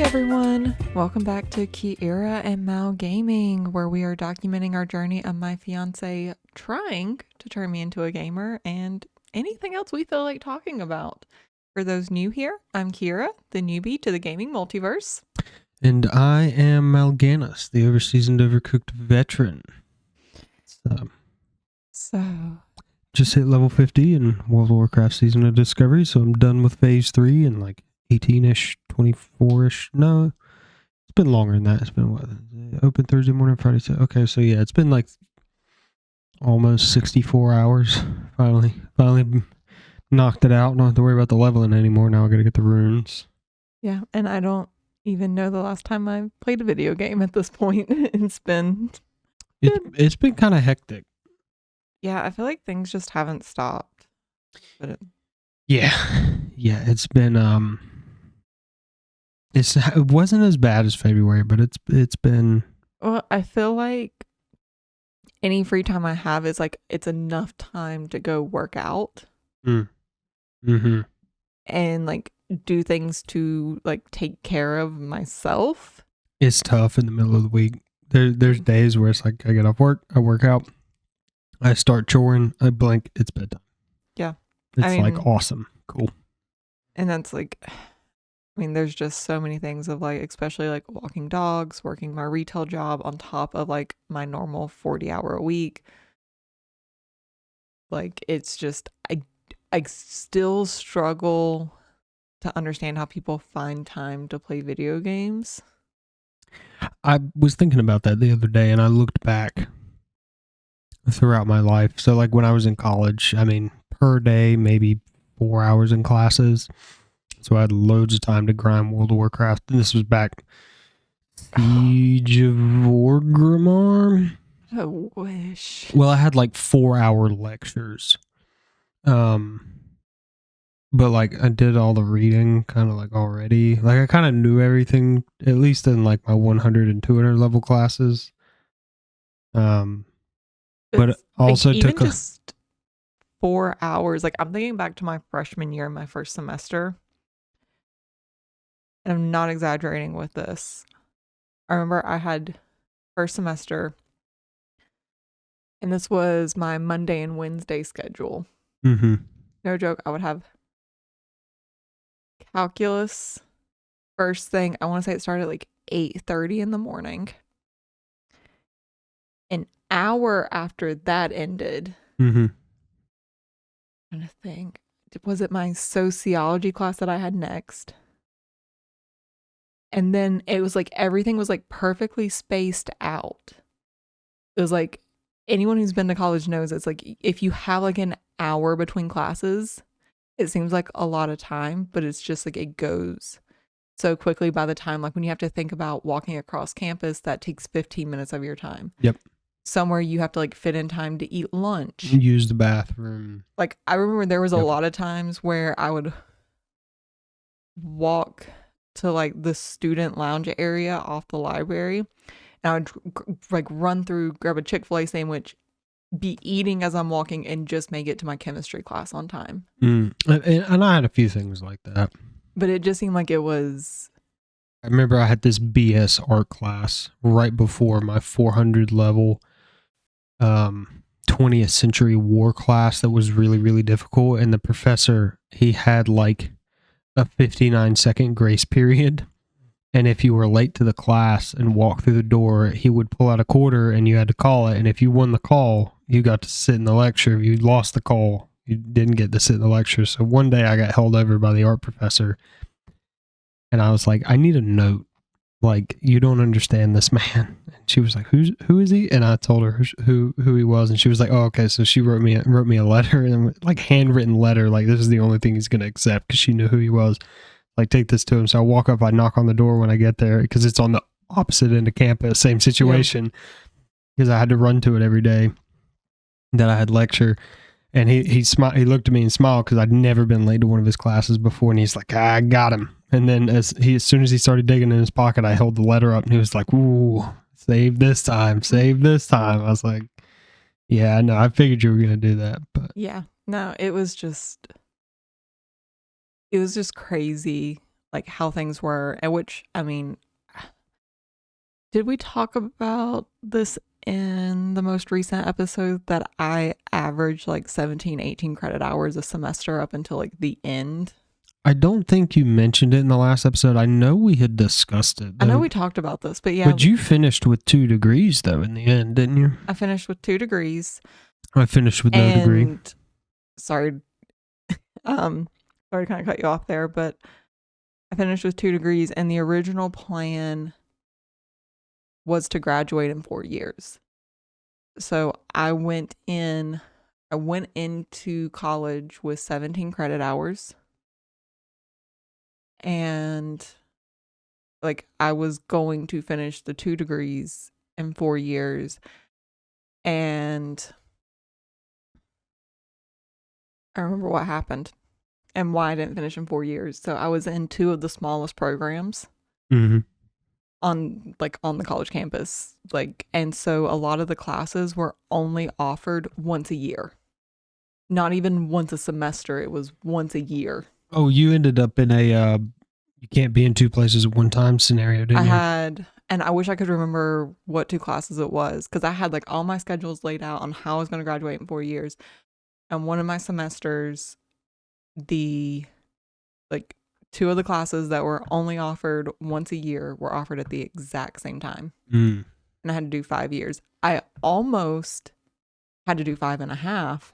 everyone, welcome back to Kayura and Mal Gaming, where we are documenting our journey of my fiance trying to turn me into a gamer and anything else we feel like talking about. For those new here, I'm Kira, the newbie to the gaming multiverse. And I am Mal'Ganis, the overseasoned, overcooked veteran. So, just hit level 50 in World of Warcraft Season of Discovery, so I'm done with Phase 3 and like 18-ish, 24-ish. No, it's been longer than that. It's been what? Open Thursday morning, Friday. Okay, so yeah, it's been like almost 64 hours. Finally knocked it out. Don't have to worry about the leveling anymore. Now I gotta get the runes. Yeah, and I don't even know the last time I played a video game at this point. It's been kind of hectic. Yeah, I feel like things just haven't stopped. But yeah, it's been it wasn't as bad as February, but it's been. Well, I feel like any free time I have is like it's enough time to go work out. Mm-hmm. And like do things to like take care of myself. It's tough in the middle of the week. There's days where it's like I get off work, I work out, I start choring, I blink, it's bedtime. Yeah. It's like awesome. Cool. And that's like, I mean, there's just so many things of like, especially like walking dogs, working my retail job on top of like my normal 40-hour a week. Like, it's just, I still struggle to understand how people find time to play video games. I was thinking about that the other day and I looked back throughout my life. So like when I was in college, I mean, per day, maybe 4 hours in classes. So I had loads of time to grind World of Warcraft. And this was back Siege of Orgrimmar. I wish. Well, I had like 4-hour lectures. But like I did all the reading kind of like already. Like I kind of knew everything, at least in like my 100 and 200 level classes. But it also like, took just 4 hours. Like I'm thinking back to my freshman year in my first semester. And I'm not exaggerating with this. I remember I had first semester, and this was my Monday and Wednesday schedule. Mm-hmm. No joke. I would have calculus first thing. I want to say it started at like 8:30 in the morning. An hour after that ended. Mm-hmm. I'm trying to think. Was it my sociology class that I had next? And then it was like everything was like perfectly spaced out. It was like anyone who's been to college knows it's like if you have like an hour between classes, it seems like a lot of time, but it's just like it goes so quickly by the time, like when you have to think about walking across campus, that takes 15 minutes of your time. Yep. Somewhere you have to like fit in time to eat lunch. Use the bathroom. Like I remember there was a lot of times where I would walk to like the student lounge area off the library, and I would like run through, grab a Chick-fil-A sandwich, be eating as I'm walking, and just make it to my chemistry class on time. And I had a few things like that. But it just seemed like it was... I remember I had this BS art class right before my 400 level 20th century war class that was really, really difficult. And the professor, he had like a 59-second grace period. And if you were late to the class and walked through the door, he would pull out a quarter and you had to call it. And if you won the call, you got to sit in the lecture. If you lost the call, you didn't get to sit in the lecture. So one day I got held over by the art professor and I was like, I need a note. Like, you don't understand this man. And she was like, who is he? And I told her who he was. And she was like, oh, okay. So she wrote me a letter, and like handwritten letter. Like, this is the only thing he's going to accept, because she knew who he was. Like, take this to him. So I walk up, I knock on the door when I get there, because it's on the opposite end of campus, same situation, because I had to run to it every day that I had lecture. And he smiled. He looked at me and smiled, because I'd never been late to one of his classes before. And he's like, I got him. And then as soon as he started digging in his pocket, I held the letter up and he was like, ooh, save this time. I was like, yeah, no, I figured you were going to do that. But yeah, no, it was just crazy like how things were, and which, I mean, did we talk about this in the most recent episode that I averaged like 17, 18 credit hours a semester up until like the end? I don't think you mentioned it in the last episode. I know we had discussed it, though. I know we talked about this, but yeah. But you finished with 2 degrees, though, in the end, didn't you? I finished with 2 degrees. I finished with no degree. Sorry, sorry to kind of cut you off there, but I finished with 2 degrees, and the original plan was to graduate in 4 years. So I went into college with 17 credit hours. And like I was going to finish the 2 degrees in 4 years. And I remember what happened and why I didn't finish in 4 years. So I was in 2 of the smallest programs on the college campus. And so a lot of the classes were only offered once a year. Not even once a semester. It was once a year. Oh, you ended up in a you can't be in 2 places at one time scenario, didn't you? And I wish I could remember what 2 classes it was, because I had like all my schedules laid out on how I was going to graduate in 4 years. And one of my semesters, the 2 of the classes that were only offered once a year were offered at the exact same time. And I had to do 5 years. I almost had to do 5.5.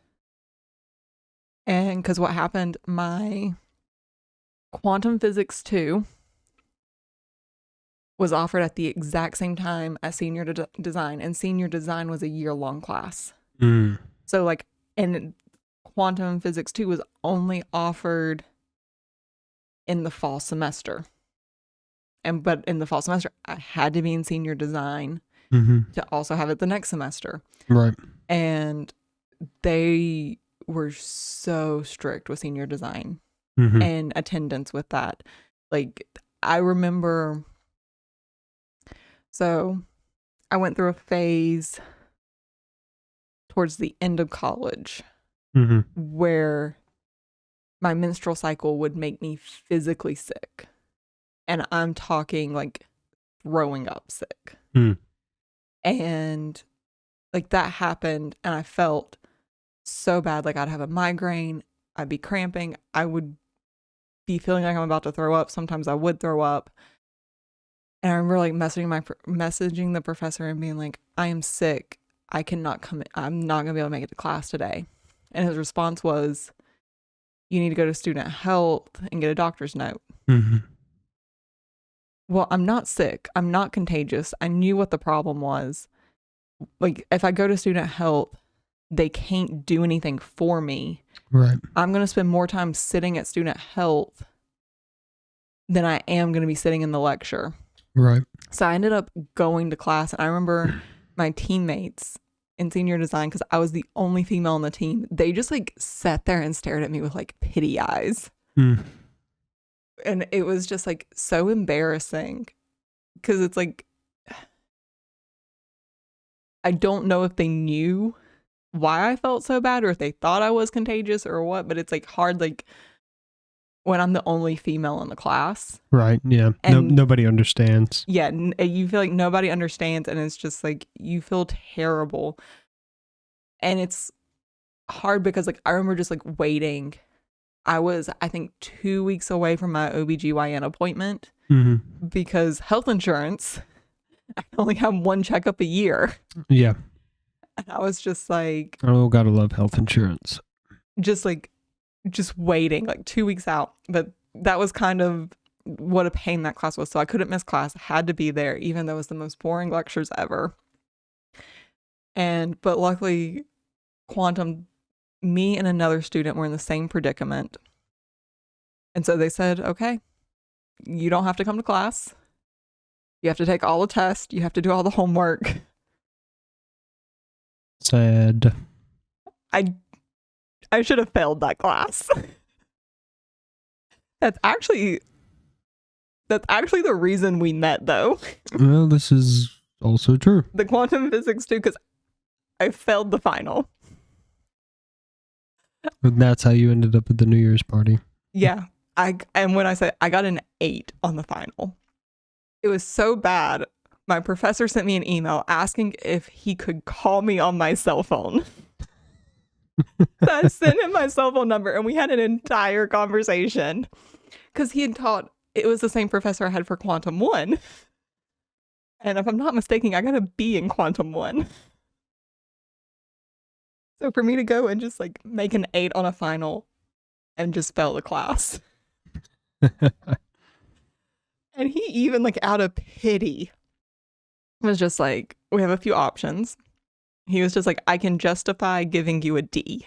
And because what happened, my quantum physics 2 was offered at the exact same time as senior design, and senior design was a year-long class. So and quantum physics 2 was only offered in the fall semester. But in the fall semester, I had to be in senior design to also have it the next semester. Right. And they were so strict with senior design and attendance with that. Like, I remember, so I went through a phase towards the end of college where my menstrual cycle would make me physically sick. And I'm talking like throwing up sick. And like that happened, and I felt so bad. Like I'd have a migraine, I'd be cramping, I would be feeling like I'm about to throw up. Sometimes I would throw up. And I remember like messaging the professor and being like, I am sick. I cannot come. I'm not going to be able to make it to class today. And his response was, you need to go to student health and get a doctor's note. Well, I'm not sick. I'm not contagious. I knew what the problem was. Like, if I go to student health, they can't do anything for me. Right. I'm going to spend more time sitting at student health than I am going to be sitting in the lecture. Right. So I ended up going to class, and I remember my teammates in senior design, because I was the only female on the team, they just like sat there and stared at me with like pity eyes. And it was just like so embarrassing, because it's like, I don't know if they knew why I felt so bad or if they thought I was contagious or what, but it's like hard, like when I'm the only female in the class. Right. Yeah. Nobody understands. Yeah. You feel like nobody understands, and it's just like you feel terrible. And it's hard because like I remember just like waiting. I was, I think, 2 weeks away from my OBGYN appointment because health insurance, I only have 1 checkup a year. Yeah. And I was just like, oh, gotta love health insurance. Just waiting like 2 weeks out. But that was kind of what a pain that class was. So I couldn't miss class. I had to be there, even though it was the most boring lectures ever. But luckily, quantum, me and another student were in the same predicament. And so they said, okay, you don't have to come to class. You have to take all the tests. You have to do all the homework. Sad. I should have failed that class. That's actually the reason we met, though. Well, this is also true. The quantum physics too, because I failed the final. And that's how you ended up at the New Year's party. Yeah. And when I said I got an 8 on the final, it was so bad. My professor sent me an email asking if he could call me on my cell phone. So I sent him my cell phone number and we had an entire conversation because he had taught, it was the same professor I had for Quantum 1. And if I'm not mistaken, I got a B in Quantum 1. So for me to go and just like make an 8 on a final and just fail the class. And he even like out of pity was just like, we have a few options. He was just like, I can justify giving you a D.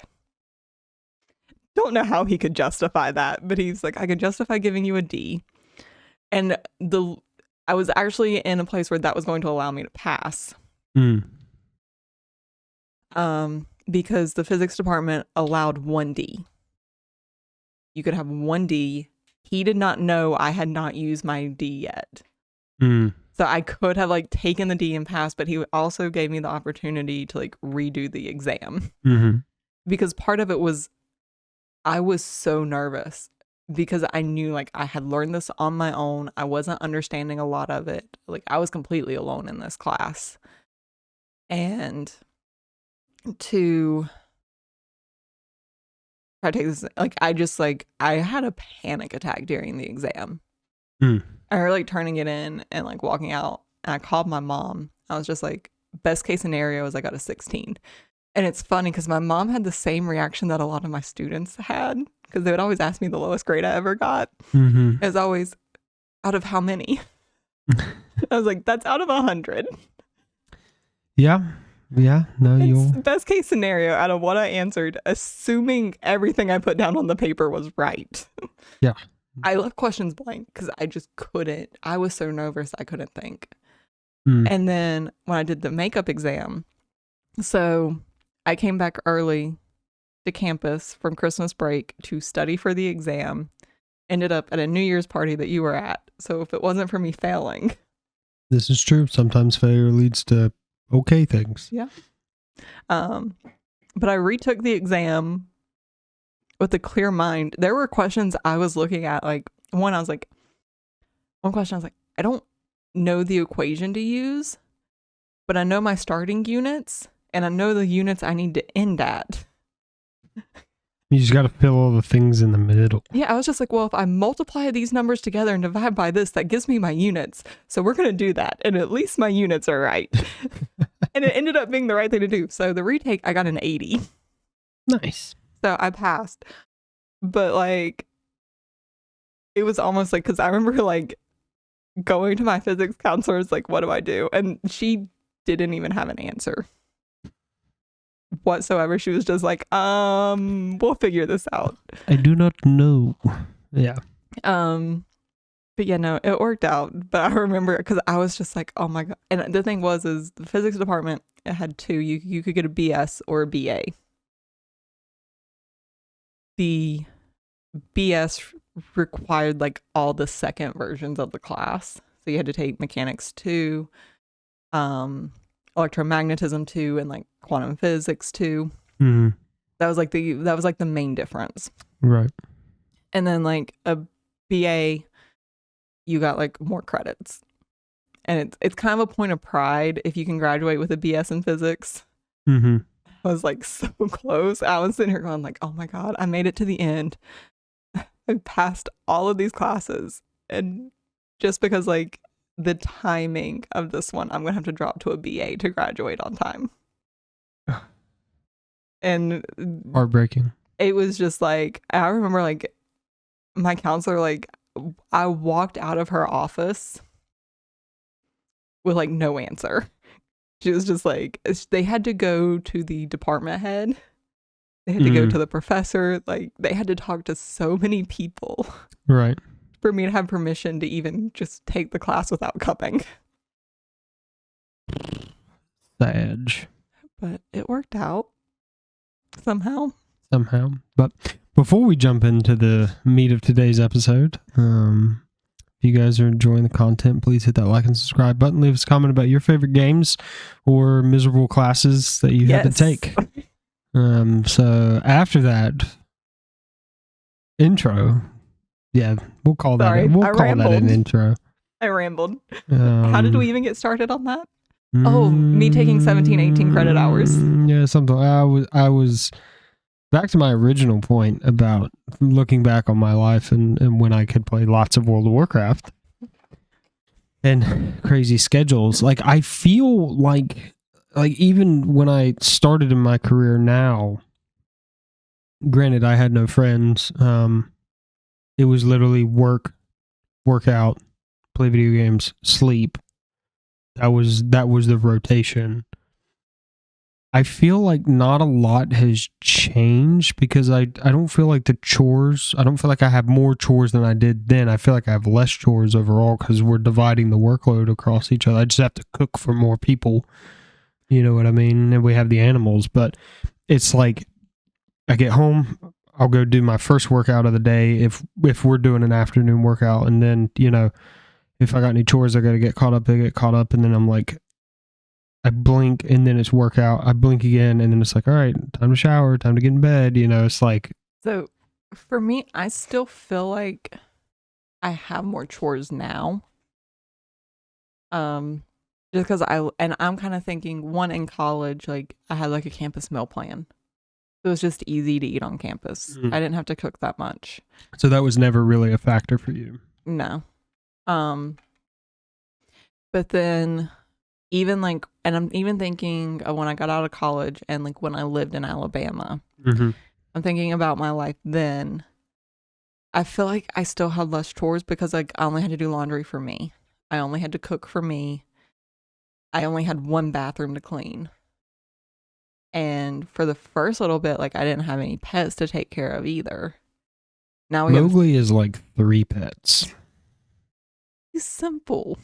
Don't know how he could justify that, but he's like, I could justify giving you a D. And I was actually in a place where that was going to allow me to pass. Because the physics department allowed 1D. You could have 1D. He did not know I had not used my D yet. So I could have like taken the D and passed, but he also gave me the opportunity to like redo the exam. Because part of it was, I was so nervous because I knew like I had learned this on my own. I wasn't understanding a lot of it. Like I was completely alone in this class. And to try to take this, like I had a panic attack during the exam. I remember like turning it in and like walking out, and I called my mom. I was just like, best case scenario is I got a 16. And it's funny because my mom had the same reaction that a lot of my students had, because they would always ask me the lowest grade I ever got. It was always, out of how many? I was like, that's out of 100. Yeah. No, it's best case scenario out of what I answered, assuming everything I put down on the paper was right. Yeah. I left questions blank because I just couldn't. I was so nervous I couldn't think. And then when I did the makeup exam, so I came back early to campus from Christmas break to study for the exam, ended up at a New Year's party that you were at. So if it wasn't for me failing. This is true. Sometimes failure leads to okay things. Yeah. But I retook the exam with a clear mind. There were questions I was looking at, like one question I was like, I don't know the equation to use, but I know my starting units and I know the units I need to end at. You just got to fill all the things in the middle. Yeah, I was just like, well, if I multiply these numbers together and divide by this, that gives me my units. So we're going to do that. And at least my units are right. And it ended up being the right thing to do. So the retake, I got an 80. Nice. So I passed. But like, it was almost like, because I remember like going to my physics counselor, like, what do I do? And she didn't even have an answer whatsoever. She was just like, we'll figure this out. I do not know. Yeah. But yeah, no, it worked out. But I remember because I was just like, oh my God. And the thing was, is the physics department, it had two. You could get a BS or a BA. The BS required like all the second versions of the class. So you had to take mechanics 2, electromagnetism 2, and like quantum physics 2. That was like the main difference. Right. And then like a BA, you got like more credits. And it's kind of a point of pride if you can graduate with a BS in physics. I was like so close. I was sitting here going like, oh my God, I made it to the end. I passed all of these classes. And just because like the timing of this one, I'm going to have to drop to a BA to graduate on time. And heartbreaking. It was just like, I remember like my counselor, like I walked out of her office with like no answer. She was just like, they had to go to the department head. They had to go to the professor. Like they had to talk to so many people. Right. For me to have permission to even just take the class without coming. Sad. But it worked out. Somehow. But before we jump into the meat of today's episode, if you guys are enjoying the content, please hit that like and subscribe button. Leave us a comment about your favorite games or miserable classes that you had to take. So after that intro, Yeah, we'll call that. Sorry, We'll I call that an rambled. intro. I rambled. How did we even get started on that? Oh, me taking 17, 18 credit hours. Yeah, something. I was back to my original point about looking back on my life and when I could play lots of World of Warcraft and crazy schedules. Like I feel like even when I started in my career now, granted I had no friends. It was literally work out, play video games, sleep. That was the rotation. I feel like not a lot has changed because I don't feel like the chores, I don't feel like I have more chores than I did then. I feel like I have less chores overall because we're dividing the workload across each other. I just have to cook for more people. You know what I mean? And we have the animals, but it's like I get home, I'll go do my first workout of the day if we're doing an afternoon workout, and then, you know, if I got any chores I got to get caught up, they get caught up, and then I'm like, I blink and then it's workout. I blink again and then it's like, all right, time to shower, time to get in bed. You know, it's like. So for me, I still feel like I have more chores now. Just because I'm kind of thinking, one, in college, like I had like a campus meal plan. So it was just easy to eat on campus. I didn't have to cook that much. So that was never really a factor for you. No. But then even like, and I'm even thinking of when I got out of college and like when I lived in Alabama, I'm thinking about my life then. I feel like I still had less chores because like I only had to do laundry for me. I only had to cook for me. I only had one bathroom to clean. And for the first little bit, like I didn't have any pets to take care of either. Now Mowgli is like 3 pets. He's simple.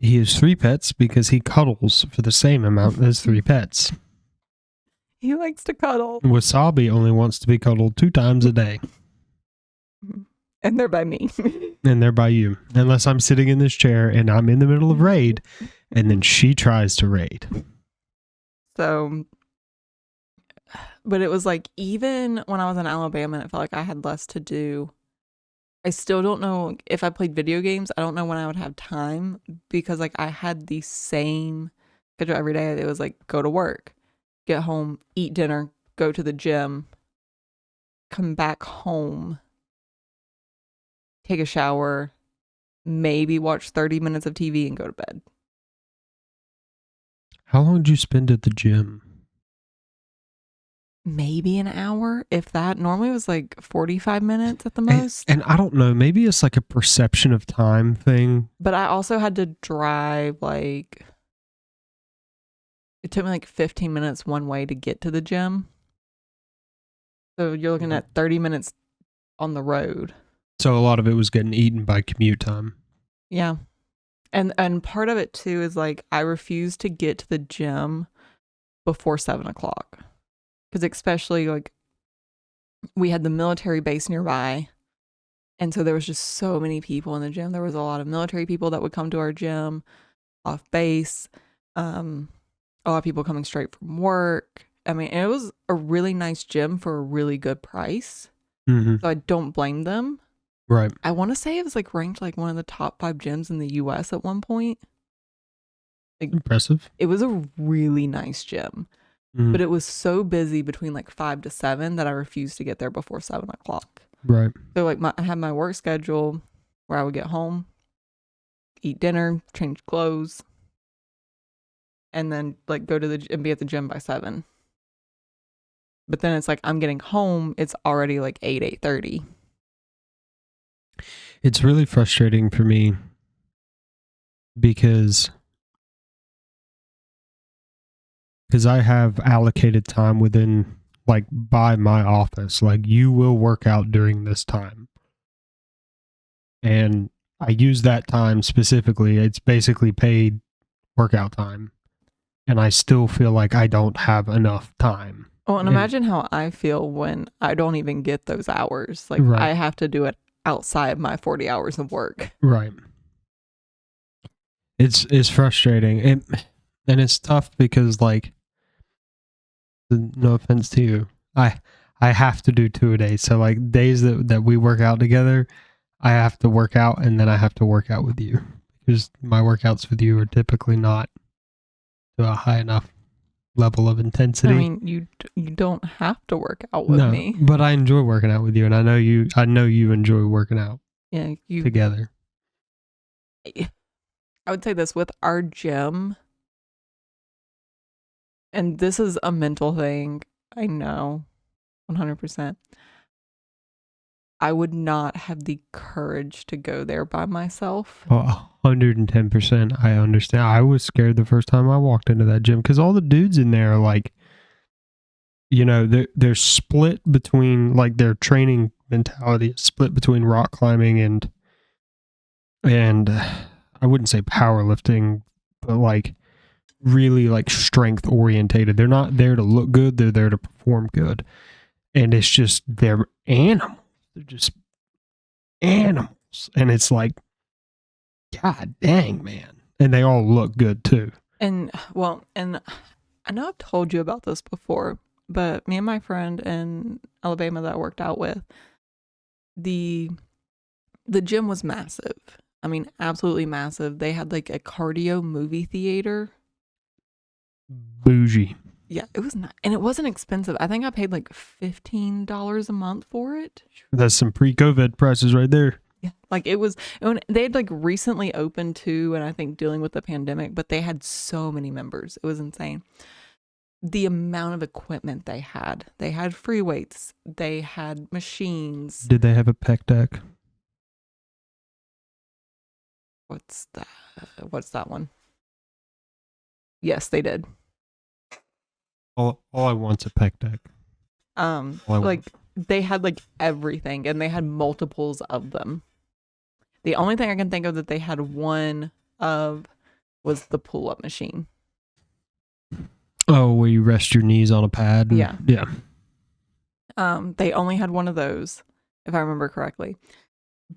He has 3 pets because he cuddles for the same amount as 3 pets. He likes to cuddle. Wasabi only wants to be cuddled 2 times a day. And they're by me. And they're by you. Unless I'm sitting in this chair and I'm in the middle of raid, and then she tries to raid. So, but it was like, even when I was in Alabama, it felt like I had less to do. I still don't know if I played video games. I don't know when I would have time because like I had the same schedule every day. It was like go to work, get home, eat dinner, go to the gym, come back home, take a shower, maybe watch 30 minutes of TV and go to bed. How long did you spend at the gym? Maybe an hour, if that. Normally it was like 45 minutes at the most. And I don't know, maybe it's like a perception of time thing. But I also had to drive like, it took me like 15 minutes one way to get to the gym. So you're looking at 30 minutes on the road. So a lot of it was getting eaten by commute time. Yeah. And part of it too is like I refuse to get to the gym before 7 o'clock. Because especially like we had the military base nearby. And so there was just so many people in the gym. There was a lot of military people that would come to our gym off base. A lot of people coming straight from work. I mean, it was a really nice gym for a really good price. So I don't blame them. Right. I want to say it was like ranked like one of the top 5 gyms in the US at one point. Like, impressive. It was a really nice gym. But it was so busy between like 5 to 7 that I refused to get there before 7 o'clock. Right. So like I had my work schedule where I would get home, eat dinner, change clothes, and then like go to the and be at the gym by 7. But then it's like I'm getting home, it's already like 8:30. It's really frustrating for me because I have allocated time within, like, by my office. Like, you will work out during this time. And I use that time specifically. It's basically paid workout time. And I still feel like I don't have enough time. Oh, and imagine how I feel when I don't even get those hours. Like, right. I have to do it outside my 40 hours of work. Right. It's frustrating. And it's tough because, like, no offense to you, I I have to do 2 a day. So like days that we work out together, I have to work out and then I have to work out with you because my workouts with you are typically not to a high enough level of intensity. I mean, you don't have to work out with No, me. but I enjoy working out with you, and I know you enjoy working out Yeah, together. I would say this with our gym, and this is a mental thing. I know, 100%. I would not have the courage to go there by myself. 110%. I understand. I was scared the first time I walked into that gym because all the dudes in there are like, you know, they're split between like their training mentality is split between rock climbing and I wouldn't say powerlifting, but like really like strength orientated. They're not there to look good. They're there to perform good. And it's just, they're animals. They're just animals. And it's like, God dang, man. And they all look good too. And I know I've told you about this before, but me and my friend in Alabama that I worked out with, the gym was massive. I mean, absolutely massive. They had like a cardio movie theater. Bougie. Yeah, it was not, and it wasn't expensive. I think I paid like $15 a month for it. That's some pre-COVID prices right there. Yeah, like it was. They had like recently opened too, and I think dealing with the pandemic, but they had so many members. It was insane. The amount of equipment they had free weights, they had machines. Did they have a pec deck? What's that one? Yes, they did. All I want's a pec deck. Like they had like everything, and they had multiples of them. The only thing I can think of that they had one of was the pull-up machine. Oh, where you rest your knees on a pad? Yeah. Yeah. They only had one of those, if I remember correctly.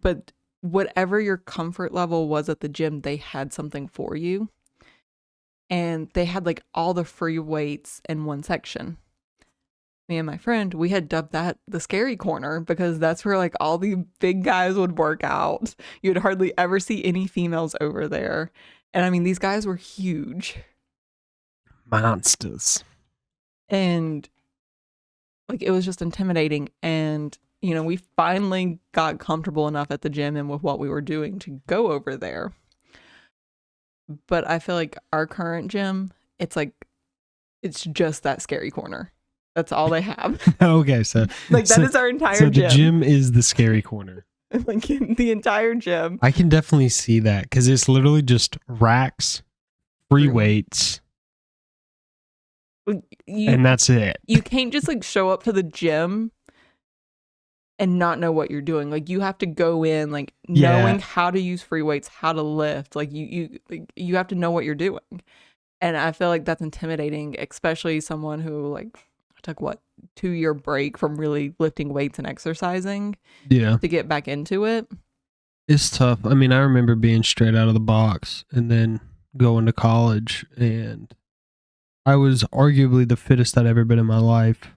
But whatever your comfort level was at the gym, they had something for you. And they had like all the free weights in one section. Me and my friend, we had dubbed that the scary corner because that's where like all the big guys would work out. You'd hardly ever see any females over there. And I mean, these guys were huge. Monsters. And like it was just intimidating. And, you know, we finally got comfortable enough at the gym and with what we were doing to go over there. But I feel like our current gym, it's just that scary corner. That's all they have. Okay, so like that is our entire gym. So the gym is the scary corner. Like the entire gym. I can definitely see that because it's literally just racks, free weights, and that's it. You can't just like show up to the gym and not know what you're doing. Like you have to go in like knowing how to use free weights, how to lift. Like you have to know what you're doing. And I feel like that's intimidating, especially someone who like took 2-year break from really lifting weights and exercising. Yeah. To get back into it. It's tough. I mean, I remember being straight out of the box and then going to college, and I was arguably the fittest I'd ever been in my life.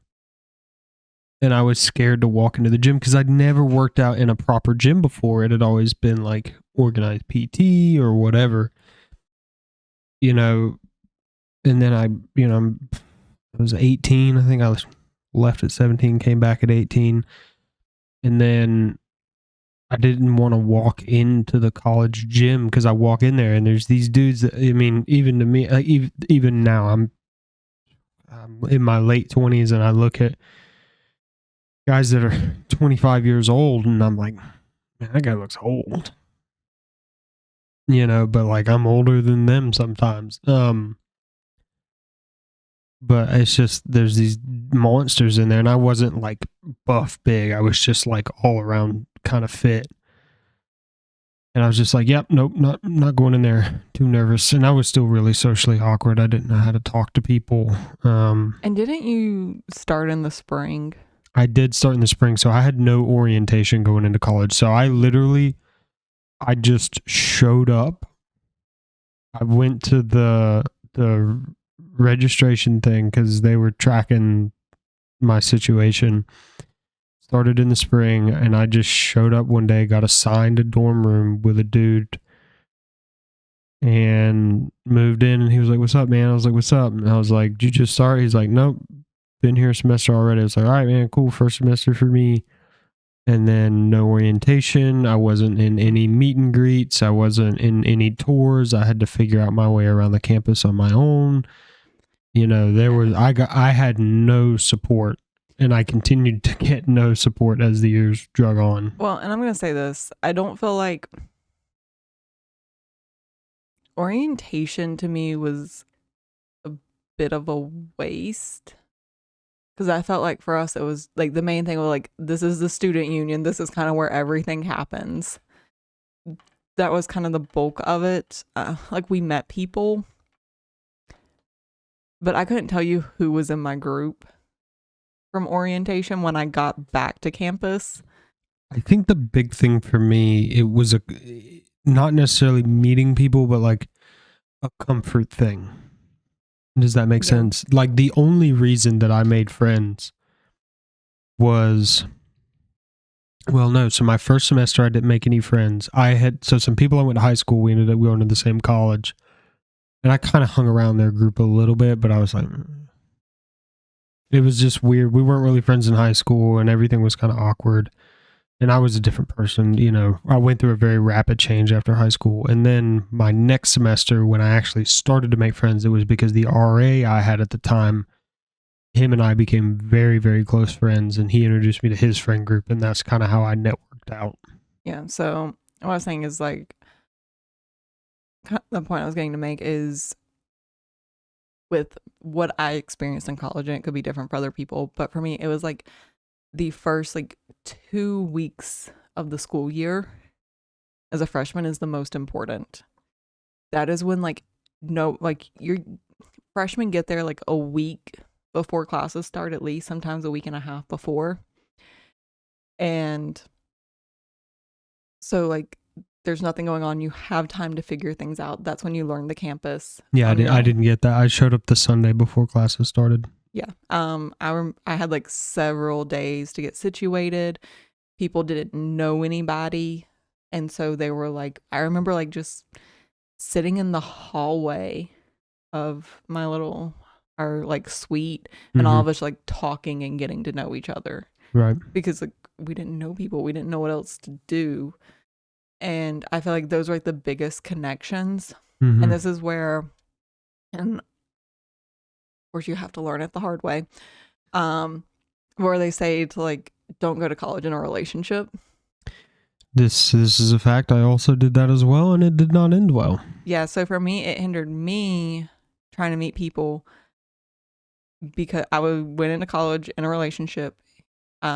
And I was scared to walk into the gym because I'd never worked out in a proper gym before. It had always been like organized PT or whatever, you know. And then I was 18. I think I was left at 17, came back at 18. And then I didn't want to walk into the college gym because I walk in there and there's these dudes that, I mean, even to me, like even now, I'm in my late 20s and I look at guys that are 25 years old and I'm like, man, that guy looks old. You know, but like I'm older than them sometimes. But it's just, there's these monsters in there and I wasn't like buff big. I was just like all around kind of fit. And I was just like, yep, nope, not going in there. Too nervous. And I was still really socially awkward. I didn't know how to talk to people. And didn't you start in the spring? I did start in the spring, so I had no orientation going into college. So I just showed up. I went to the registration thing because they were tracking my situation. Started in the spring, and I just showed up one day, got assigned a dorm room with a dude, and moved in. And he was like, "What's up, man?" I was like, "What's up?" And I was like, "Did you just start?" He's like, "Nope, been here a semester already." I was like, "All right, man, cool. First semester for me." And then no orientation. I wasn't in any meet and greets. I wasn't in any tours. I had to figure out my way around the campus on my own. I had no support, and I continued to get no support as the years drug on. Well, and I'm going to say this. I don't feel like orientation to me was a bit of a waste. Because I felt like for us, it was like the main thing was like, this is the student union. This is kind of where everything happens. That was kind of the bulk of it. Like we met people, but I couldn't tell you who was in my group from orientation when I got back to campus. I think the big thing for me, it was not necessarily meeting people, but like a comfort thing. Does that make sense? Like the only reason that I made friends was, well, no. So my first semester, I didn't make any friends. Some people I went to high school, we ended up going to the same college, and I kind of hung around their group a little bit, but I was like, it was just weird. We weren't really friends in high school, and everything was kind of awkward. And I was a different person, I went through a very rapid change after high school. And then my next semester, when I actually started to make friends, it was because the RA I had at the time, him and I became very, very close friends, and he introduced me to his friend group, and that's kind of how I networked out. Yeah, so what I was saying is like, the point I was getting to make is with what I experienced in college, and it could be different for other people, but for me, it was like the first like 2 weeks of the school year as a freshman is the most important. That is when your freshmen get there like a week before classes start, at least sometimes a week and a half before. And so like there's nothing going on. You have time to figure things out. That's when you learn the campus. Yeah, I didn't get that. I showed up the Sunday before classes started. Yeah. I had like several days to get situated. People didn't know anybody. And so they were like, I remember like just sitting in the hallway of our like suite, and all of us like talking and getting to know each other. Right. Because like we didn't know people. We didn't know what else to do. And I feel like those are like the biggest connections. Mm-hmm. And this is where, and of course you have to learn it the hard way, where they say to like, don't go to college in a relationship. This is a fact. I also did that as well, and it did not end well. Yeah, so for me, it hindered me trying to meet people because I went into college in a relationship. He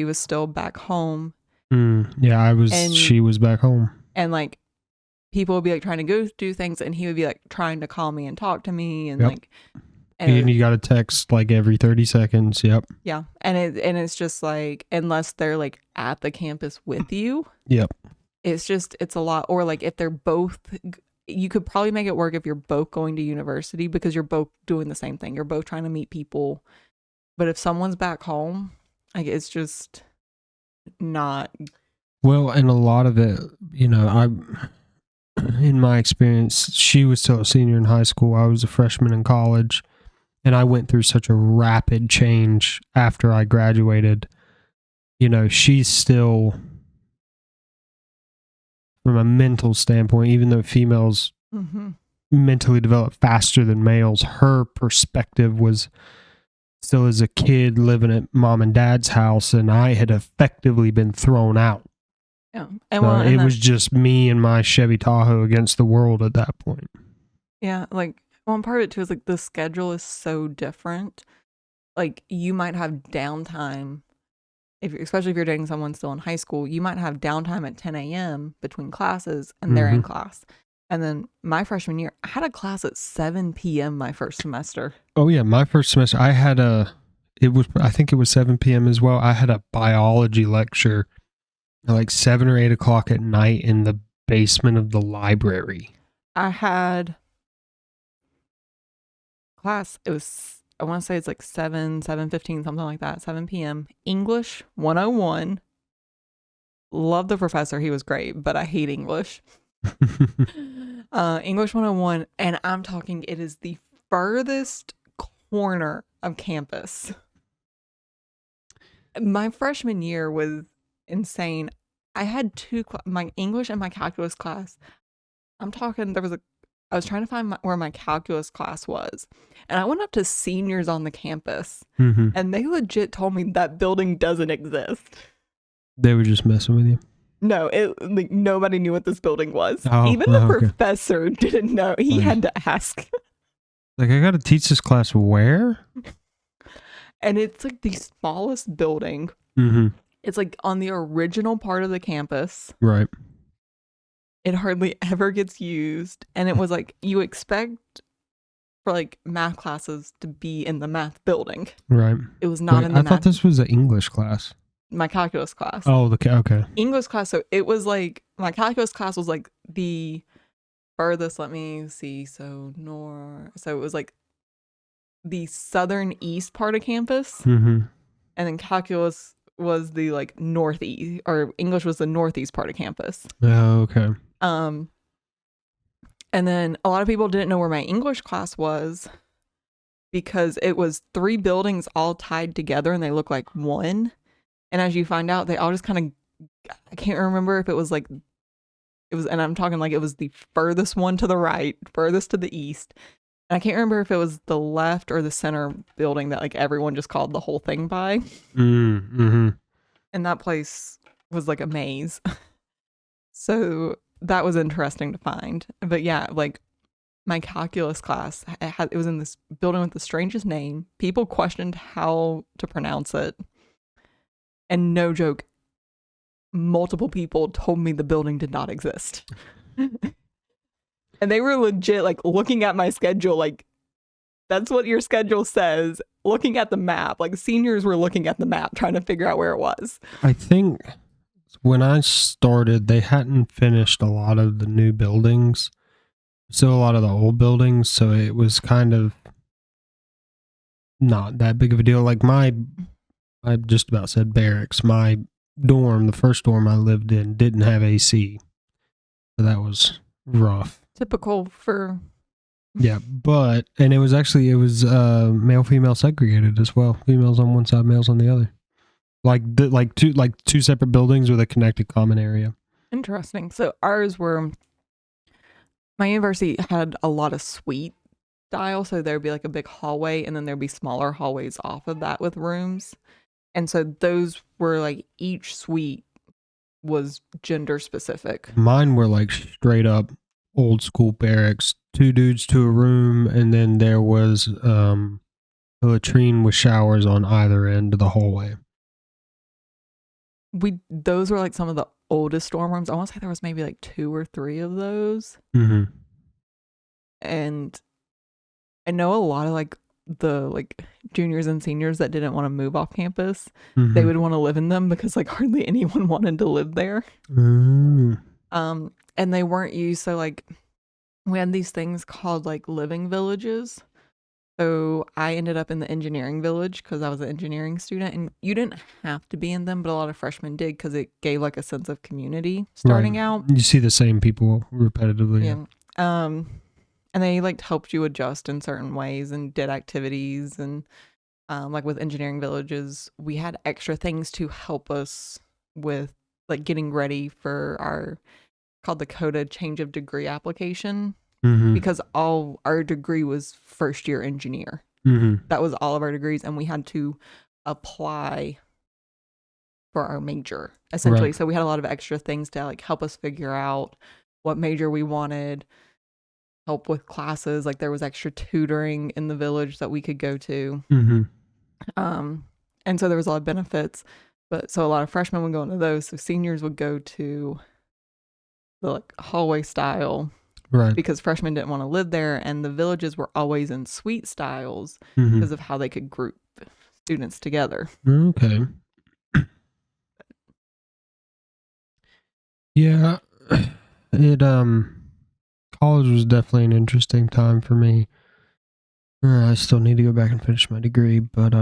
was still back home. She was back home. And like people would be like trying to go do things, and he would be like trying to call me and talk to me, and and you got a text like every 30 seconds. Yep. Yeah. And it's just like, unless they're like at the campus with you. Yep. It's a lot. Or like if they're both, you could probably make it work if you're both going to university because you're both doing the same thing. You're both trying to meet people. But if someone's back home, like it's just not. Well, and a lot of it, in my experience, she was still a senior in high school. I was a freshman in college. And I went through such a rapid change after I graduated. She's still, from a mental standpoint, even though females mentally develop faster than males, her perspective was still as a kid living at mom and dad's house, and I had effectively been thrown out. Yeah. It was just me and my Chevy Tahoe against the world at that point. Yeah, like, well, and part of it too is like the schedule is so different. Like you might have downtime, especially if you're dating someone still in high school, you might have downtime at 10 a.m. between classes, and they're in class. And then my freshman year, I had a class at 7 p.m. my first semester. Oh yeah, my first semester, I think it was 7 p.m. as well. I had a biology lecture at like 7 or 8 o'clock at night in the basement of the library. I had class, it was I want to say it's like 7:15, something like that, 7 p.m. English 101. Love the professor. He was great, but I hate English. English 101. And I'm talking, it is the furthest corner of campus. My freshman year was insane. I had my English and my calculus class. I'm talking, I was trying to find where my calculus class was. And I went up to seniors on the campus, and they legit told me that building doesn't exist. They were just messing with you. No, like nobody knew what this building was. Even the professor didn't know. He had to ask. Like, I got to teach this class where? And it's like the smallest building. It's like on the original part of the campus. Right. It hardly ever gets used. And it was like, you expect for like math classes to be in the math building. Right. It was not in the math. I thought this was an English class. My calculus class. Oh, okay. English class. So it was like, my calculus class was like the furthest, let me see. So it was like the southern east part of campus. And then calculus was the like northeast, or English was the northeast part of campus. Oh, okay. And then a lot of people didn't know where my English class was because it was 3 buildings all tied together and they look like one. And as you find out, they all just kind of, I can't remember if it was like, and I'm talking like it was the furthest one to the right, furthest to the east. And I can't remember if it was the left or the center building that like everyone just called the whole thing by. And that place was like a maze. So that was interesting to find. But yeah, like my calculus class, it was in this building with the strangest name. People questioned how to pronounce it. And no joke, multiple people told me the building did not exist. And they were legit like looking at my schedule like, that's what your schedule says. Looking at the map, like seniors were looking at the map trying to figure out where it was. I think when I started, they hadn't finished a lot of the new buildings. Still a lot of the old buildings, so it was kind of not that big of a deal. Like I just about said barracks. My dorm, the first dorm I lived in, didn't have AC. So that was rough. Typical for... Yeah, and it was male female segregated as well. Females on one side, males on the other. Like two separate buildings with a connected common area. Interesting. So my university had a lot of suite style, so there'd be like a big hallway and then there'd be smaller hallways off of that with rooms. And so those were like, each suite was gender specific. Mine were like straight up old school barracks, 2 dudes to a room, and then there was a latrine with showers on either end of the hallway. Those were like some of the oldest dorm rooms. I want to say there was maybe like 2 or 3 of those. And I know a lot of like the like juniors and seniors that didn't want to move off campus, they would want to live in them because like hardly anyone wanted to live there. And they weren't used, so like we had these things called like living villages. So I ended up in the engineering village because I was an engineering student, and you didn't have to be in them, but a lot of freshmen did because it gave like a sense of community starting out. You see the same people repetitively. Yeah. And they like helped you adjust in certain ways and did activities. And like with engineering villages, we had extra things to help us with like getting ready for our called the CODA change of degree application, because all our degree was first year engineer. That was all of our degrees, and we had to apply for our major essentially. So we had a lot of extra things to like help us figure out what major we wanted, help with classes. Like there was extra tutoring in the village that we could go to. And so there was a lot of benefits, but so a lot of freshmen would go into those. So seniors would go to the like hallway style, because freshmen didn't want to live there, and the villages were always in suite styles because of how they could group students together. Okay. Yeah, it college was definitely an interesting time for me. I still need to go back and finish my degree, but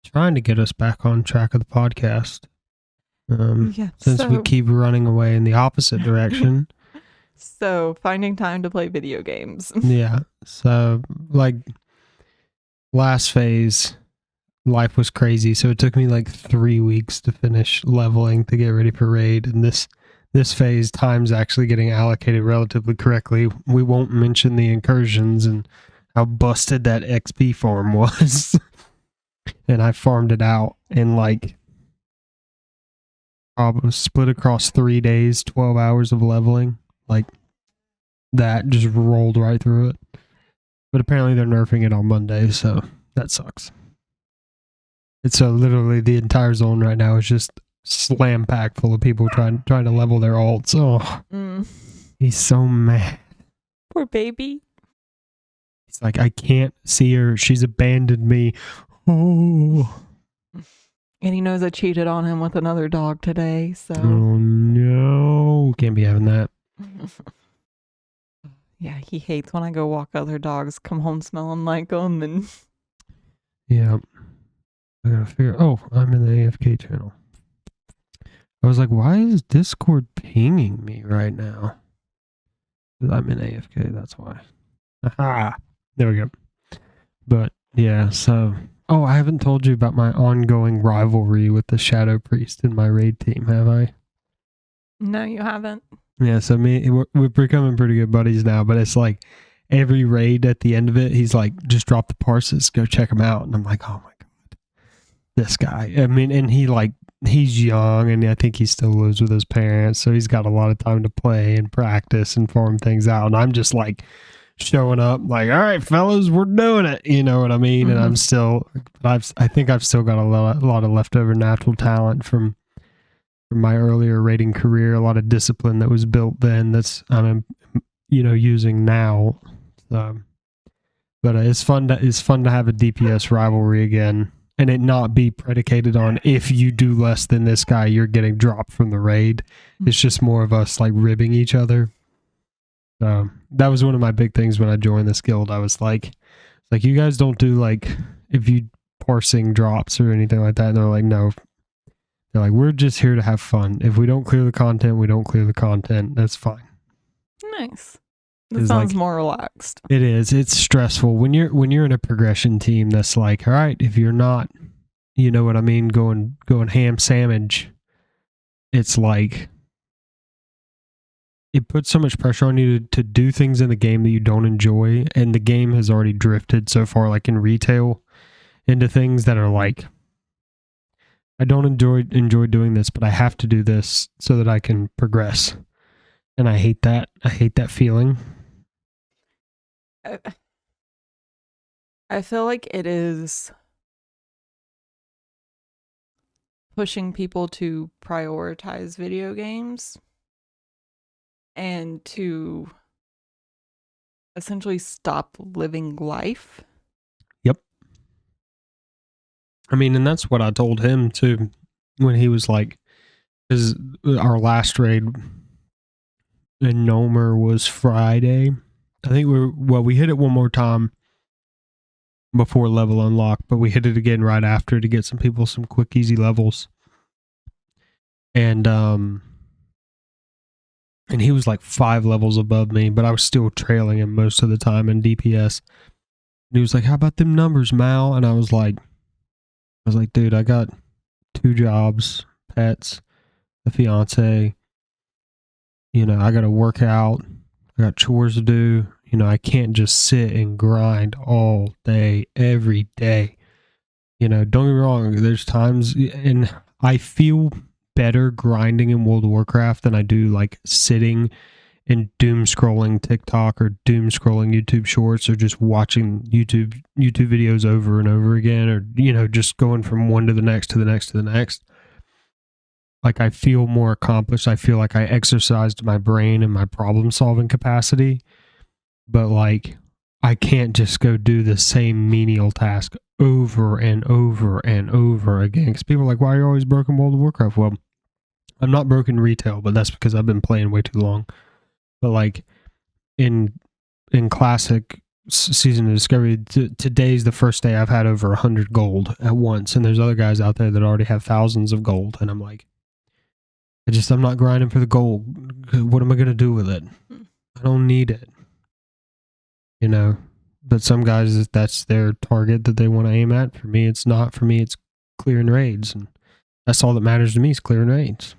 trying to get us back on track of the podcast. Yeah. Since we keep running away in the opposite direction. So finding time to play video games. Yeah. So like last phase, life was crazy. So it took me like 3 weeks to finish leveling to get ready for raid. And this phase, time's actually getting allocated relatively correctly. We won't mention the incursions and how busted that XP farm was. And I farmed it out in like split across 3 days, 12 hours of leveling. Like that just rolled right through it. But apparently they're nerfing it on Monday, so that sucks. It's so literally the entire zone right now is just slam packed full of people trying to level their alts. Oh, He's so mad. Poor baby. He's like, I can't see her. She's abandoned me. Oh. And he knows I cheated on him with another dog today, so. Oh no. Can't be having that. Yeah, he hates when I go walk other dogs, come home smelling like them, and. Yeah. I gotta figure. Oh, I'm in the AFK channel. I was like, why is Discord pinging me right now? I'm in AFK, that's why. Aha! There we go. But yeah, so. Oh, I haven't told you about my ongoing rivalry with the Shadow Priest in my raid team, have I? No, you haven't. Yeah, so we're becoming pretty good buddies now, but it's like every raid at the end of it, he's like, just drop the parses, go check him out. And I'm like, oh my God, this guy. I mean, and he's young and I think he still lives with his parents. So he's got a lot of time to play and practice and farm things out. And I'm just like showing up like, all right, fellas, we're doing it. You know what I mean? And I'm still, I think I've still got a lot of leftover natural talent from my earlier raiding career, a lot of discipline that was built then that's I'm using now. But it's fun to have a DPS rivalry again, and it not be predicated on if you do less than this guy, you're getting dropped from the raid. It's just more of us like ribbing each other. That was one of my big things when I joined this guild. I was like you guys don't do like if you parsing drops or anything like that. And they're like, no. They're like, we're just here to have fun. If we don't clear the content, we don't clear the content. That's fine. Nice. That sounds more relaxed. It is. It's stressful when you're in a progression team. That's like, all right, if you're not, you know what I mean, going ham sandwich. It's like it puts so much pressure on you to do things in the game that you don't enjoy, and the game has already drifted so far, like in retail, into things that are like, I don't enjoy doing this, but I have to do this so that I can progress. And I hate that. I hate that feeling. I feel like it is pushing people to prioritize video games and to essentially stop living life. Yep. I mean, and that's what I told him too when he was like, because our last raid in Nomer was Friday. I think we hit it one more time before level unlock, but we hit it again right after to get some people some quick, easy levels. And he was like 5 levels above me, but I was still trailing him most of the time in DPS. And he was like, how about them numbers, Mal? And I was like, dude, I got 2 jobs, pets, a fiance. You know, I got to work out. I got chores to do. You know, I can't just sit and grind all day, every day. You know, don't get me wrong. There's times, and I feel better grinding in World of Warcraft than I do like sitting and doom scrolling TikTok or doom scrolling YouTube shorts or just watching YouTube videos over and over again, or, you know, just going from one to the next to the next to the next. Like, I feel more accomplished. I feel like I exercised my brain and my problem solving capacity. But like, I can't just go do the same menial task over and over and over again. Because people are like, why are you always broken World of Warcraft? Well, I'm not broken retail, but that's because I've been playing way too long. But like in classic, season of Discovery, today's the first day I've had over 100 gold at once, and there's other guys out there that already have thousands of gold, and I'm like, I'm not grinding for the gold. What am I gonna do with it? I don't need it, you know. But some guys, that's their target that they want to aim at. For me, it's not. For me, it's clearing raids, and that's all that matters to me is clearing raids.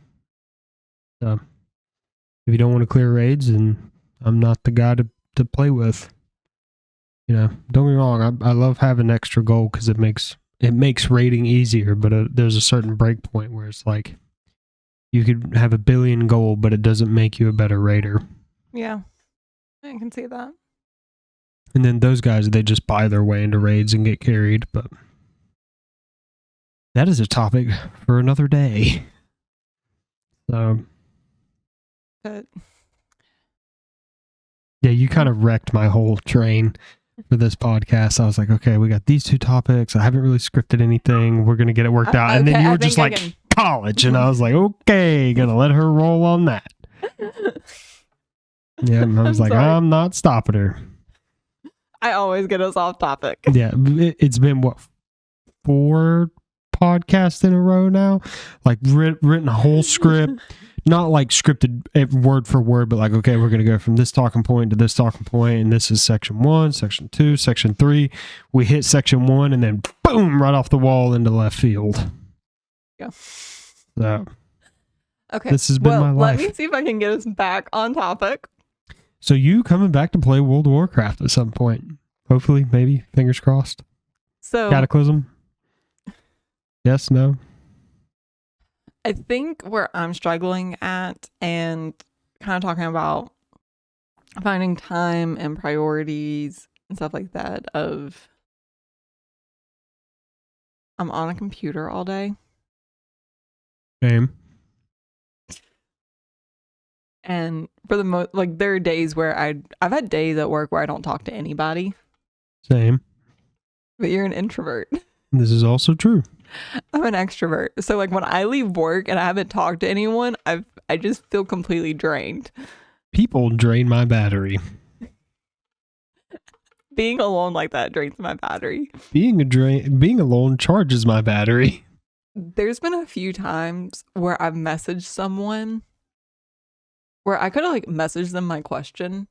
So if you don't want to clear raids, then I'm not the guy to play with. You know, don't get me wrong. I love having extra gold because it makes raiding easier. But there's a certain break point where it's like you could have 1 billion gold, but it doesn't make you a better raider. Yeah, I can see that. And then those guys, they just buy their way into raids and get carried. But that is a topic for another day. So, But yeah, you kind of wrecked my whole train for this podcast. I was like, okay, we got these 2 topics. I haven't really scripted anything. We're going to get it worked out. And then you were just like, college. And I was like, okay, going to let her roll on that. Yeah, and I was like, sorry. I'm not stopping her. I always get us off topic. Yeah, it's been, what, 4 podcasts in a row now? Like, written a whole script. Not like scripted word for word, but like, okay, we're going to go from this talking point to this talking point, and this is section 1, section 2, section 3. We hit section 1, and then boom, right off the wall into left field. Yeah. So, okay. This has been my life. Let me see if I can get us back on topic. So you coming back to play World of Warcraft at some point? Hopefully, maybe, fingers crossed. So Cataclysm? Yes, no? I think where I'm struggling at and kind of talking about finding time and priorities and stuff like that of I'm on a computer all day. Same. And for the most, like, there are days where I've had days at work where I don't talk to anybody. Same. But you're an introvert. This is also true. I'm an extrovert. So like when I leave work and I haven't talked to anyone, I just feel completely drained. People drain my battery. Being alone like that drains my battery. Being alone charges my battery. There's been a few times where I've messaged someone where I could have like messaged them my question,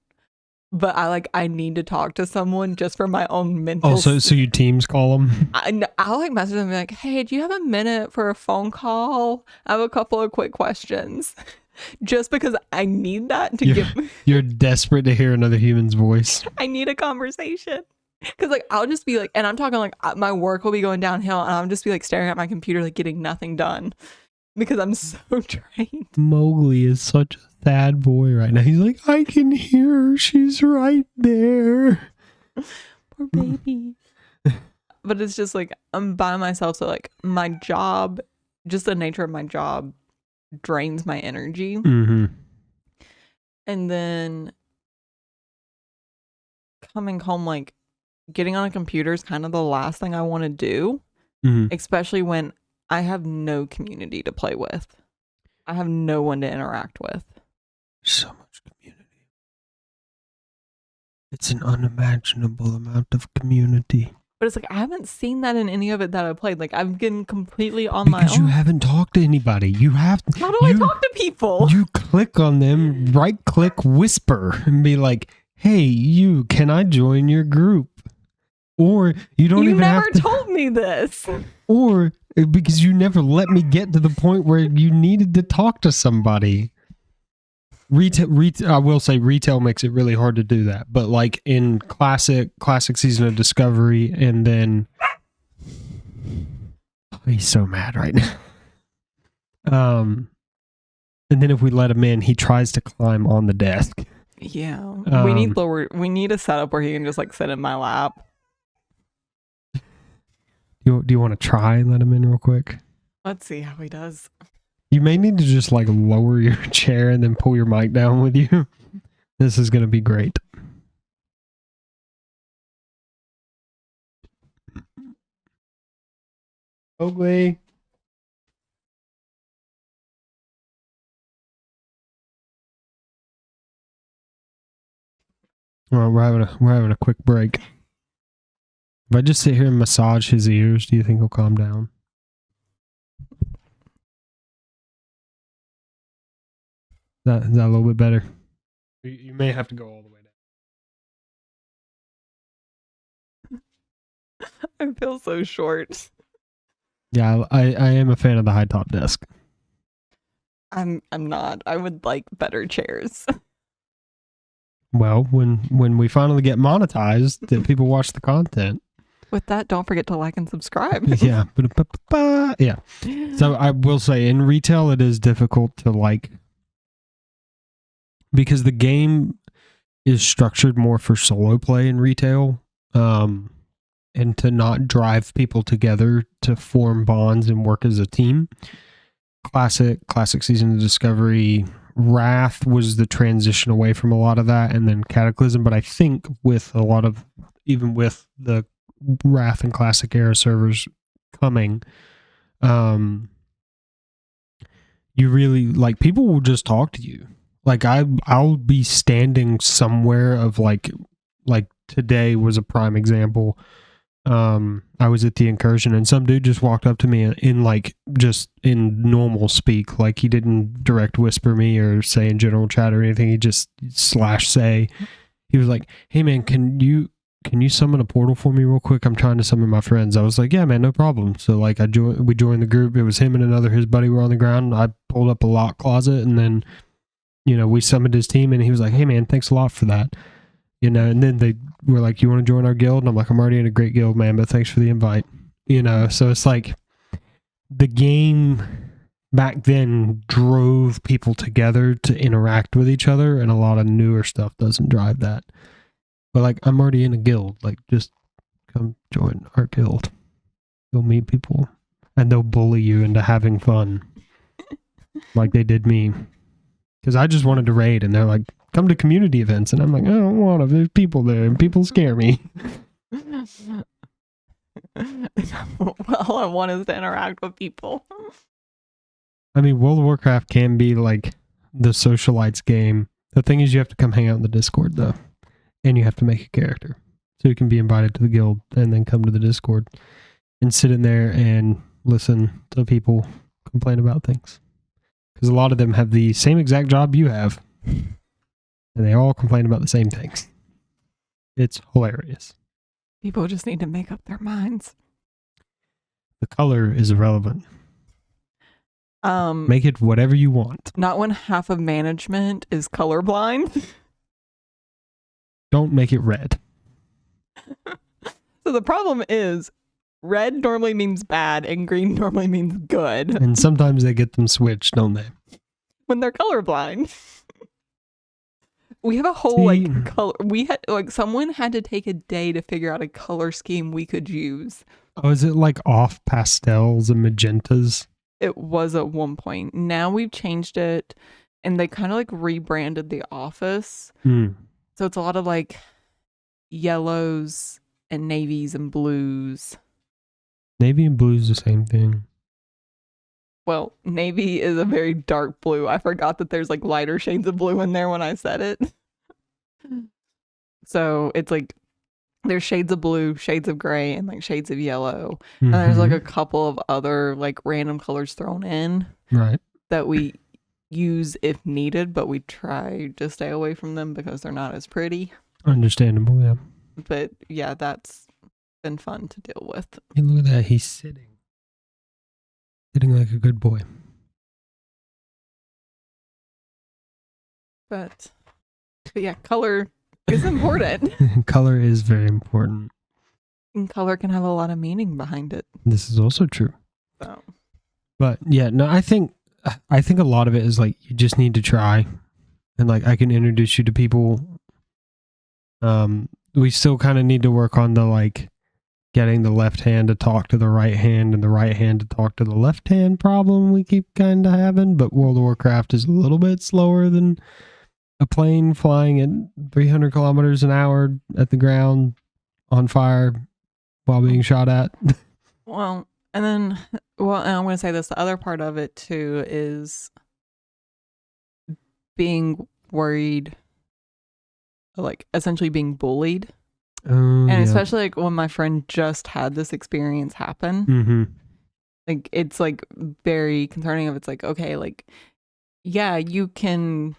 but I need to talk to someone just for my own mental. Oh, so you Teams call them? I'll like message them and be like, hey, do you have a minute for a phone call? I have a couple of quick questions. Just because I need that to You're desperate to hear another human's voice. I need a conversation. Because like I'll just be like, and I'm talking like my work will be going downhill and I'll just be like staring at my computer like getting nothing done because I'm so drained. Mowgli is such a sad boy right now. He's like, I can hear her. She's right there. Poor baby. But it's just like I'm by myself. So like my job, just the nature of my job drains my energy. Mm-hmm. And then coming home, like getting on a computer is kind of the last thing I want to do, especially when I have no community to play with. I have no one to interact with. So much community. It's an unimaginable amount of community. But it's like I haven't seen that in any of it that I played. Like I've been completely on my own. Because you haven't talked to anybody. You have. How do I talk to people? You click on them, right click, whisper, and be like, "Hey, you, can I join your group?" Or you don't even have to. You never told me this. Or because you never let me get to the point where you needed to talk to somebody. I will say retail makes it really hard to do that, but like in classic season of Discovery, and then he's so mad right now. And then if we let him in, he tries to climb on the desk. Yeah, we need a setup where he can just like sit in my lap. Do you want to try and let him in real quick? Let's see how he does. You may need to just like lower your chair and then pull your mic down with you. This is going to be great. Mowgli. Well, we're having a quick break. If I just sit here and massage his ears, do you think he'll calm down? Is that a little bit better? You may have to go all the way down. I feel so short. Yeah, I am a fan of the high top desk. I'm not. I would like better chairs. Well, when we finally get monetized, that people watch the content. With that, don't forget to like and subscribe. Yeah. Yeah. So I will say in retail it is difficult to like, because the game is structured more for solo play in retail, and to not drive people together to form bonds and work as a team. Classic Season of Discovery, Wrath was the transition away from a lot of that, and then Cataclysm. But I think with a lot of, even with the Wrath and Classic era servers coming, you really, like, people will just talk to you. Like I'll be standing somewhere of like today was a prime example. I was at the Incursion and some dude just walked up to me in like just in normal speak, like he didn't direct whisper me or say in general chat or anything. He just /say. He was like, "Hey man, can you summon a portal for me real quick? I'm trying to summon my friends." I was like, "Yeah man, no problem." So like we joined the group. It was him and his buddy were on the ground. I pulled up a lock closet and then, you know, we summoned his team and he was like, "Hey man, thanks a lot for that." You know, and then they were like, "You want to join our guild?" And I'm like, "I'm already in a great guild, man, but thanks for the invite." You know, so it's like the game back then drove people together to interact with each other, and a lot of newer stuff doesn't drive that. But like, I'm already in a guild. Like, just come join our guild. You'll meet people, and they'll bully you into having fun, like they did me. Because I just wanted to raid, and they're like, "Come to community events," and I'm like, "I don't want to. There's people there, and people scare me." Well, all I want is to interact with people. I mean, World of Warcraft can be like the socialites game. The thing is, you have to come hang out in the Discord, though, and you have to make a character. So you can be invited to the guild and then come to the Discord and sit in there and listen to people complain about things. Because a lot of them have the same exact job you have, and they all complain about the same things. It's hilarious. People just need to make up their minds. The color is irrelevant. Make it whatever you want. Not when half of management is colorblind. Don't make it red. So the problem is, red normally means bad and green normally means good. And sometimes they get them switched, don't they? When they're colorblind. We have a whole like color. We had like someone had to take a day to figure out a color scheme we could use. Oh, is it like off pastels and magentas? It was at one point. Now we've changed it, and they kind of like rebranded the office. So it's a lot of like yellows and navies and blues. Navy and blue is the same thing. Well, navy is a very dark blue. I forgot that there's like lighter shades of blue in there when I said it. So it's like there's shades of blue, shades of gray, and like shades of yellow. And there's like a couple of other like random colors thrown in. Right. That we use if needed, but we try to stay away from them because they're not as pretty. Understandable, yeah. But yeah, that's been fun to deal with. Hey, look at that. He's sitting like a good boy. But yeah, color is important. Color is very important. And color can have a lot of meaning behind it. This is also true. So. But yeah, no, I think a lot of it is like you just need to try, and like I can introduce you to people. We still kind of need to work on the like getting the left hand to talk to the right hand and the right hand to talk to the left hand problem we keep kind of having. But World of Warcraft is a little bit slower than a plane flying at 300 kilometers an hour at the ground on fire while being shot at. Well, and then, and I'm going to say this, the other part of it too is being worried like essentially being bullied. Oh, And yeah. especially like when my friend just had this experience happen, Mm-hmm. like it's like very concerning. Of it's like, okay, like, yeah, you can,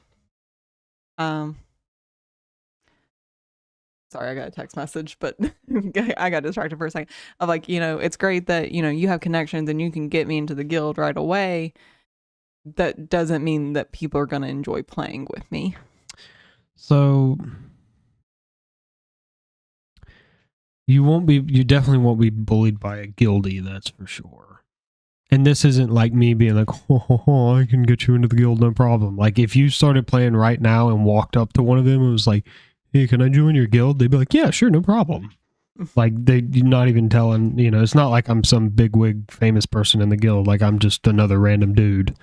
sorry, I got a text message, but I got distracted for a second. Of like, it's great that, you have connections and you can get me into the guild right away. That doesn't mean that people are going to enjoy playing with me. So you definitely won't be bullied by a guildie, that's for sure. And this isn't like me being like, oh, I can get you into the guild, no problem. Like if you started playing right now and walked up to one of them and was like, hey, can I join your guild? They'd be like, yeah, sure, no problem. Like you're not even telling, it's not like I'm some bigwig famous person in the guild. Like I'm just another random dude.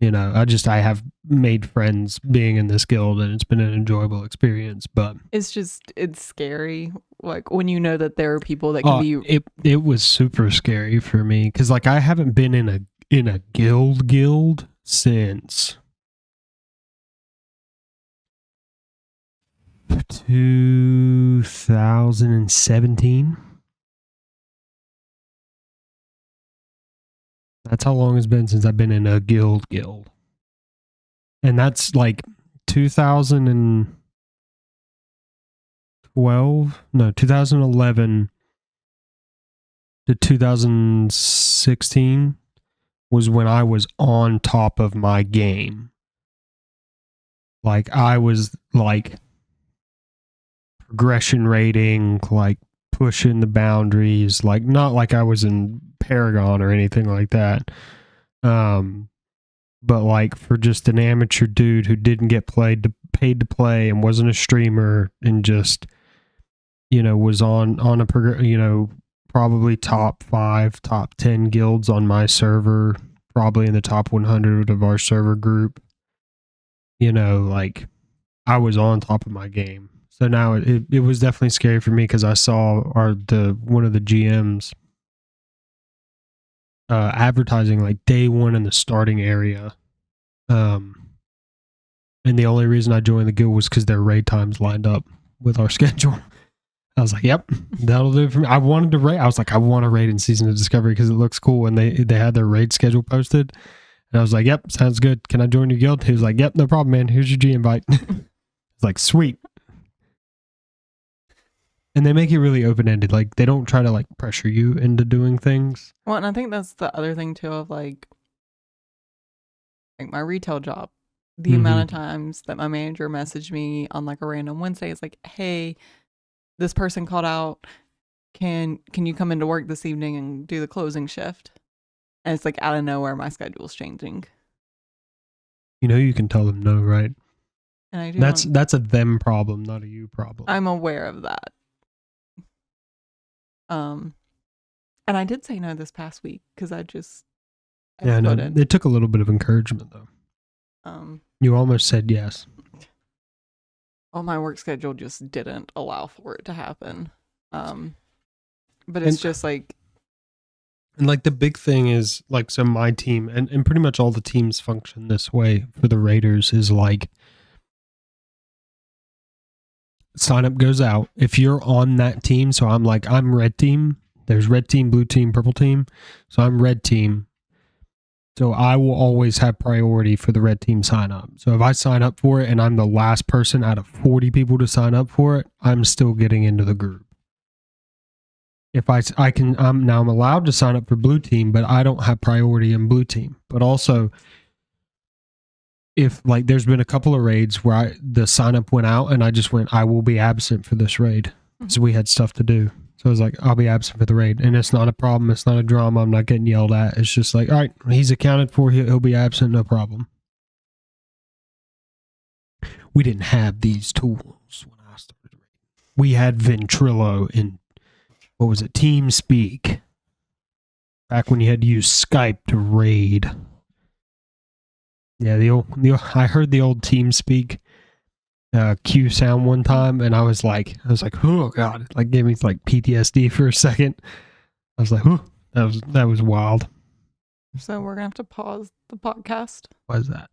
I have made friends being in this guild and it's been an enjoyable experience, but it's scary. Like when you know that there are people that can be. It was super scary for me because like I haven't been in a guild since 2017. That's how long it's been since I've been in a guild. And that's like 2011 to 2016 was when I was on top of my game. Like I was like progression rating, like pushing the boundaries, like not like I was in Paragon or anything like that. But like for just an amateur dude who didn't get paid to play and wasn't a streamer and just was on a probably top 5, top 10 guilds on my server, probably in the top 100 of our server group. Like I was on top of my game. So now it was definitely scary for me because I saw one of the GMs advertising like day one in the starting area. And the only reason I joined the guild was because their raid times lined up with our schedule. I was like, yep, that'll do it for me. I wanted to raid. I was like, I want to raid in Season of Discovery because it looks cool. And they had their raid schedule posted. And I was like, yep, sounds good. Can I join your guild? He was like, yep, no problem, man. Here's your G invite. It's like, sweet. And they make it really open-ended. Like, they don't try to, like, pressure you into doing things. Well, and I think that's the other thing, too, of, like my retail job. The amount of times that my manager messaged me on, like, a random Wednesday is like, hey, this person called out. Can you come into work this evening and do the closing shift? And it's like out of nowhere, my schedule's changing. You can tell them no, right? And I do. That's a them problem, not a you problem. I'm aware of that. And I did say no this past week because I couldn't. It took a little bit of encouragement though. You almost said yes. Well, my work schedule just didn't allow for it to happen. But it's just like. And like the big thing is like, so my team and pretty much all the teams function this way for the Raiders is like sign up goes out. If you're on that team, so I'm red team. There's red team, blue team, purple team. So I'm red team. So I will always have priority for the red team sign up. So if I sign up for it and I'm the last person out of 40 people to sign up for it, I'm still getting into the group. If I'm allowed to sign up for blue team, but I don't have priority in blue team. But also, if like there's been a couple of raids where the sign up went out and I just went, I will be absent for this raid. So we had stuff to do. So I was like, I'll be absent for the raid. And it's not a problem. It's not a drama. I'm not getting yelled at. It's just like, all right, he's accounted for. He'll be absent. No problem. We didn't have these tools when I started. We had Ventrilo and what was it? TeamSpeak. Back when you had to use Skype to raid. Yeah, I heard the old TeamSpeak Q sound one time, and I was like, oh god, it like gave me like PTSD for a second. I was like, oh, that was wild. So we're gonna have to pause the podcast. Why is that?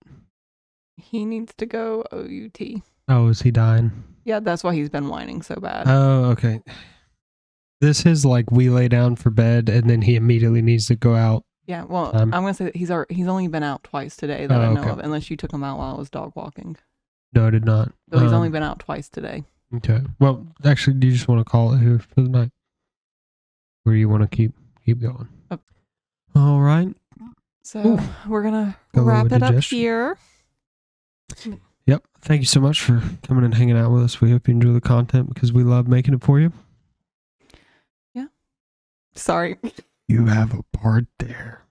He needs to go OUT. Oh, is he dying? Yeah, that's why he's been whining so bad. Oh, okay. This is like we lay down for bed and then he immediately needs to go out. Yeah, well, I'm gonna say that he's only been out twice today that I know of, unless you took him out while I was dog walking. No, I did not. So he's only been out twice today. Okay. Well, actually, do you just want to call it here for the night? Or you want to keep going? Okay. All right. So we're gonna wrap it up here. Yep. Thank you so much for coming and hanging out with us. We hope you enjoy the content because we love making it for you. Yeah. Sorry. You have a part there.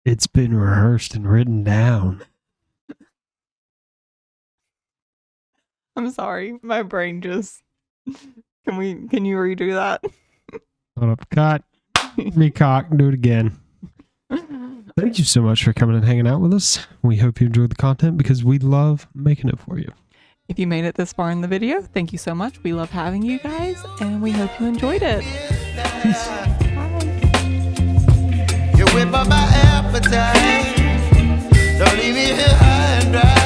It's been rehearsed and written down. I'm sorry. My brain just... Can you redo that? Hold up. Cut. Recock. Do it again. Thank you so much for coming and hanging out with us. We hope you enjoyed the content because we love making it for you. If you made it this far in the video, thank you so much. We love having you guys, and we hope you enjoyed it. Peace. Bye. You whip up my appetite. Don't leave me here high and dry.